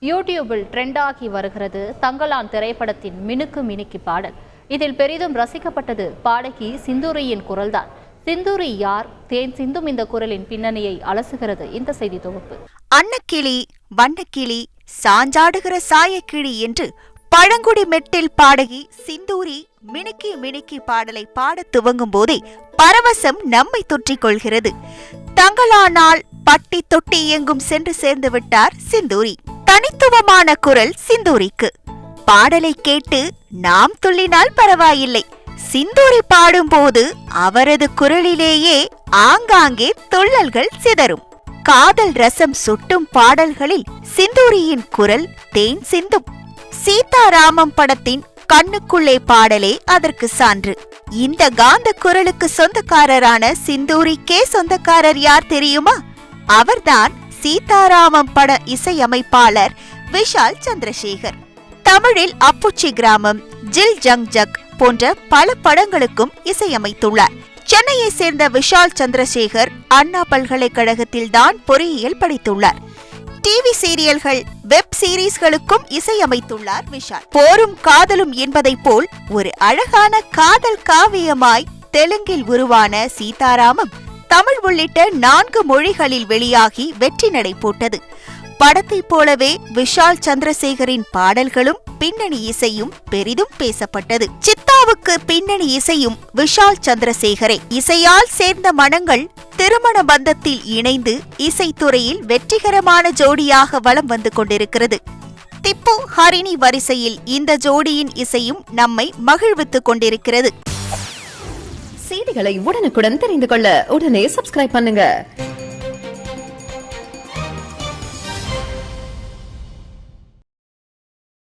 யூடியூபில் ட்ரெண்டாகி வருகிறது தங்கலான் திரைப்படத்தின் மினுக்கு மினுக்கி பாடல். இதில் பெரிதும் ரசிக்கப்பட்டது பாடகி சிந்தூரியின் குரல்தான். சிந்தூரி யார், தேன் சிந்தும் இந்த குரலின் பின்னணியை அலசுகிறது இந்த செய்தி தொகுப்பு. அன்னக்கிளி, வண்ணக்கிளி, சாஞ்சாடுகிற சாயக்கிளி என்று பழங்குடி மெட்டில் பாடகி சிந்தூரி மினுக்கி மினுக்கி பாடலை பாடத் துவங்கும் போதே பரவசம் நம்மை தொற்றிக் கொள்கிறது. தங்கலானால் பட்டி தொட்டி எங்கும் சென்று சேர்ந்து விட்டார் சிந்தூரி. தனித்துவமான குரல் சிந்தூரிக்கு. பாடலை கேட்டு நாம் துள்ளினால் பரவாயில்லை, சிந்தூரி பாடும்போது அவரது குரலிலேயே ஆங்காங்கே துள்ளல்கள் சிதறும். காதல் ரசம் சுட்டும் பாடல்களில் சிந்தூரியின் குரல் தேன் சிந்தும். சீதாராமம் படத்தின் கண்ணுக்குள்ளே பாடலே அதற்கு சான்று. இந்த காந்த குரலுக்கு சொந்தக்காரரான சிந்தூரிக்கே சொந்தக்காரர் யார் தெரியுமா? அவர்தான் சீதாராமம் பட இசையமைப்பாளர் விஷால் சந்திரசேகர். தமிழில் அப்புச்சி கிராமம், ஜில் ஜங் ஜக் போன்ற பல படங்களுக்கும் இசையமைத்துள்ளார். சென்னையை சேர்ந்த விஷால் சந்திரசேகர் அண்ணா பல்கலைக்கழகத்தில் தான் பொறியியல் படித்துள்ளார். டிவி சீரியல்கள், வெப் சீரீஸ்களுக்கும் இசையமைத்துள்ளார் விஷால். போரும் காதலும் என்பதை போல் ஒரு அழகான காதல் காவியமாய் தெலுங்கில் உருவான சீதாராமம் தமிழ் உள்ளிட்ட 4 மொழிகளில் வெளியாகி வெற்றி நடை போட்டது. படத்தைப் போலவே விஷால் சந்திரசேகரின் பாடல்களும் பின்னணி இசையும் பெரிதும் பேசப்பட்டது. சித்தாவுக்கு பின்னணி இசையும் விஷால் சந்திரசேகரே. இசையால் சேர்ந்த மனங்கள் திருமண பந்தத்தில் இணைந்து இசைத்துறையில் வெற்றிகரமான ஜோடியாக வலம் வந்து கொண்டிருக்கிறது. திப்பு ஹரிணி வரிசையில் இந்த ஜோடியின் இசையும் நம்மை மகிழ்வித்துக் கொண்டிருக்கிறது. செய்திகளை உடனுக்குடன் தெரிந்து கொள்ள உடனே சப்ஸ்கிரைப் பண்ணுங்க.